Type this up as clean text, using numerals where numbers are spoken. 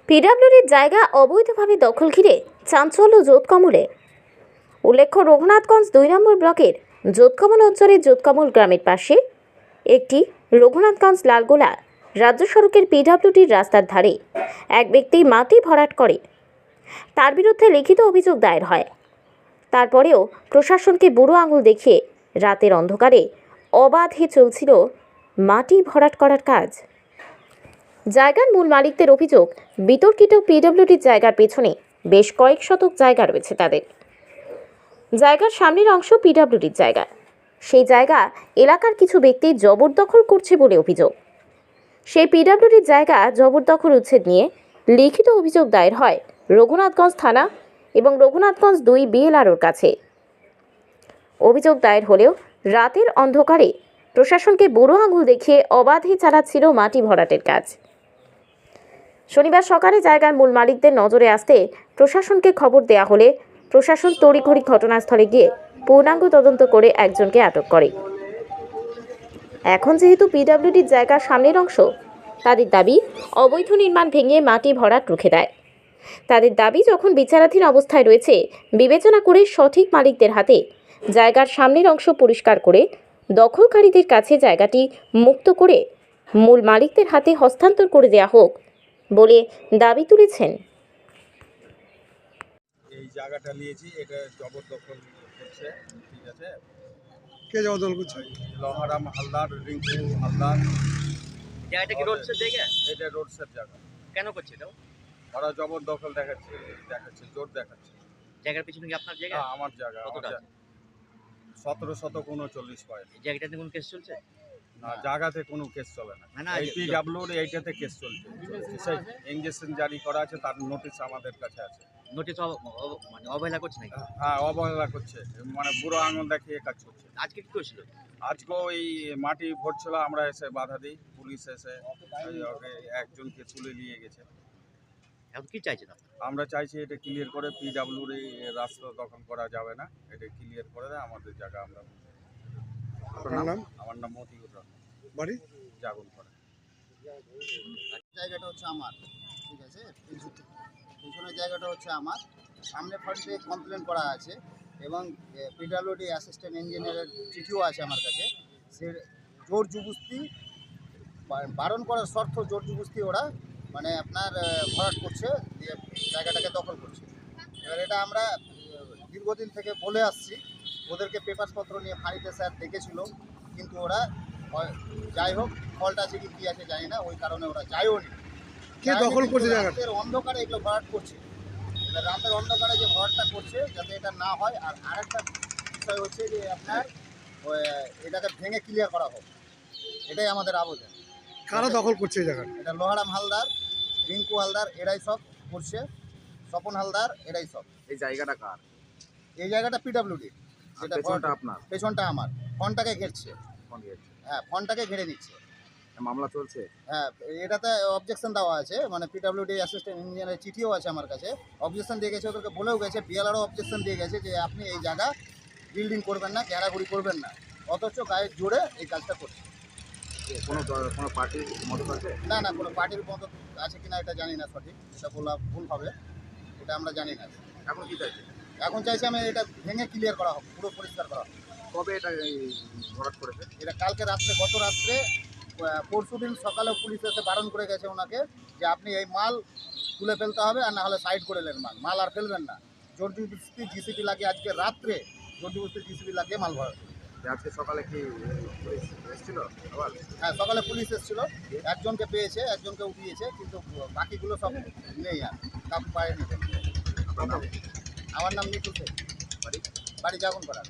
পিডব্লিউডির জায়গা অবৈধভাবে দখল ঘিরে চাঞ্চল্য জোতকমলে। উল্লেখ্য, রঘুনাথগঞ্জ ২ নম্বর ব্লকের জোতকমল অঞ্চলের জোতকমল গ্রামের পাশে একটি রঘুনাথগঞ্জ লালগোলা রাজ্য সড়কের পিডব্লিউডির রাস্তার ধারে এক ব্যক্তি মাটি ভরাট করে। তার বিরুদ্ধে লিখিত অভিযোগ দায়ের হয়। তারপরেও প্রশাসনকে বুড়ো আঙুল দেখিয়ে রাতের অন্ধকারে অবাধে চলছিল মাটি ভরাট করার কাজ। জায়গার মূল মালিকদের অভিযোগ, বিতর্কিত পিডব্লিউডির জায়গার পেছনে বেশ কয়েক শতক জায়গা রয়েছে তাদের। জায়গার সামনের অংশ পিডব্লিউডির জায়গা। সেই জায়গা এলাকার কিছু ব্যক্তি জবরদখল করছে বলে অভিযোগ। সেই পিডব্লিউডির জায়গা জবরদখল উচ্ছেদ নিয়ে লিখিত অভিযোগ দায়ের হয় রঘুনাথগঞ্জ থানা এবং রঘুনাথগঞ্জ 2 বিএলআরওর কাছে। অভিযোগ দায়ের হলেও রাতের অন্ধকারে প্রশাসনকে বুড়ো আঙুল দেখিয়ে অবাধে চালাচ্ছিল মাটি ভরাটের কাজ। শনিবার সকালে জায়গার মূল মালিকদের নজরে আসতে প্রশাসনকে খবর দেওয়া হলে প্রশাসন তড়িঘড়ি ঘটনাস্থলে গিয়ে পূর্ণাঙ্গ তদন্ত করে একজনকে আটক করে। এখন যেহেতু পিডব্লিউডির জায়গার সামনের অংশ, তাদের দাবি অবৈধ নির্মাণ ভেঙে মাটি ভরাট রুখে দেয়। তাদের দাবি, যখন বিচারাধীন অবস্থায় রয়েছে, বিবেচনা করে সঠিক মালিকদের হাতে জায়গার সামনের অংশ পরিষ্কার করে দখলকারীদের কাছে জায়গাটি মুক্ত করে মূল মালিকদের হাতে হস্তান্তর করে দেওয়া হোক বলে দাবি তুলেছেন। এই জায়গাটা নিয়েছি, এটা জবরদখল করছে। ঠিক আছে, কে জবরদখল করছে? লহারাম হালদার, রিঙ্কু হালদার। জায়গাটা কি রোড সাইড জায়গা? এটা রোড সাইড জায়গা। কেন করছে এটা? ওরা জবরদখল দেখাচ্ছে, জোর দেখাচ্ছে। জায়গার পিছনে কি আপনার জায়গা? হ্যাঁ, আমার জায়গা। কতটা? 1739 পয়েন্ট। এই জায়গাটাতে কোন কেস চলছে? না, জায়গাতে কোনো কেস চলে না। না, এই পিডব্লিউর এইটাতে কেস চলছে। সেই ইনজেকশন জারি করা আছে, তার নোটিশ আমাদের কাছে আছে। নোটিশ মানে অবহেলা করছে নাকি? হ্যাঁ, অবহেলা করছে, মানে বুড়ো আঙুল দেখিয়ে কাজ করছে। আজকে কি করেছিল? আজকে ওই মাটি ভরছিল, আমরা এসে বাধা দিই, পুলিশ এসে ওকে একজনকে তুলে নিয়ে গেছে। এখন কি চাইছেন আপনি? আমরা চাইছি এটা ক্লিয়ার করে, পিডব্লিউর এই রাস্তা দখল করা যাবে না, এটা ক্লিয়ার করে দেয় আমাদের জায়গা। আমরা আপনার নাম? আমার নাম মতিউর রহমান, বাড়ি জাগুন করে। জায়গাটা হচ্ছে আমার, ঠিক আছে। পিছনের জায়গাটা হচ্ছে আমার। সামনে ফ্রন্টে কমপ্লেন করা আছে এবং পিডব্লিউডি অ্যাসিস্ট্যান্ট ইঞ্জিনিয়ারের চিঠিও আছে আমার কাছে। সে জোর জবরদস্তি, বারণ করার শর্ত জোর জবরদস্তি ওরা মানে আপনার ভরাট করছে, দিয়ে জায়গাটাকে দখল করছে। এবার এটা আমরা দীর্ঘদিন থেকে বলে আসছি, ওদেরকে পেপারসপত্র নিয়ে ফাঁড়িতে স্যার দেখেছিল, কিন্তু ওরা যাই হোক, ফল্ট আছে কি আছে জানি না, ওই কারণে ওরা যায়ও নি। কে দখল করছে জায়গাটা? রাতের অন্ধকারে এগুলো ভরাট করছে। এবার রাতের অন্ধকারে যে ভরাটটা করছে, যাতে এটা না হয়। আর আরেকটা বিষয় হচ্ছে যে আপনার এটাকে ভেঙে ক্লিয়ার করা হোক, এটাই আমাদের আবেদন। কারা দখল করছে এই জায়গাটা? এটা লোহারাম হালদার, রিঙ্কু হালদার, এরাই সব করছে। স্বপন হালদার, এরাই সব। এই জায়গাটা কার? এই জায়গাটা পিডব্লিউডি, যেটা পেছনটা আপনার? পেছনটা আমার। ফোনটাকে ঘেরছে। হ্যাঁ, ফোনটাকে ঘিরে নিচ্ছে। মামলা চলছে? হ্যাঁ, এটাতে অবজেকশন দেওয়া আছে, মানে পিডব্লিউডি অ্যাসিস্ট্যান্ট ইঞ্জিনিয়ারের চিঠিও আছে আমার কাছে। অবজেকশন দিয়ে গেছে, ওদেরকে বলেও গেছে, বিএলআরও অবজেকশন দিয়ে গেছে যে আপনি এই জায়গা বিল্ডিং করবেন না, ঘেরাঘুরি করবেন না। অথচ গায়ে জোরে এই কাজটা করছে। কোনো পার্টির মদত আছে? না না, কোনো পার্টির মতো আছে কিনা এটা জানি না সঠিক, এটা বলা ভুল হবে, এটা আমরা জানি না। এখন কি চাইছে? এখন চাইছি আমি এটা ভেঙে ক্লিয়ার করা হোক, পুরো পরিষ্কার করা হোক। কবে এটা ভরাট করেছে? এটা কালকে রাত্রে, গত রাত্রে। পরশু দিন সকালে পুলিশ এসে বারণ করে গেছে ওনাকে যে আপনি এই মাল তুলে ফেলতে হবে, আর না হলে সাইড করে নেন, মাল আর ফেলবেন না। জোর জবরদস্তি জিসিপি লাগিয়ে, আজকে রাত্রে জোর জবরদস্তি জিসিপি লাগিয়ে মাল ভরা। আজকে সকালে কি পুলিশ এসেছিল? হ্যাঁ, সকালে পুলিশ এসেছিল, একজনকে পেয়েছে, একজনকে উঠিয়েছে, কিন্তু বাকিগুলো সব নেই, আর কাউকে পায়নি। আমার নাম নিকুল শেখ, বাড়ি জাগুন পাড়া।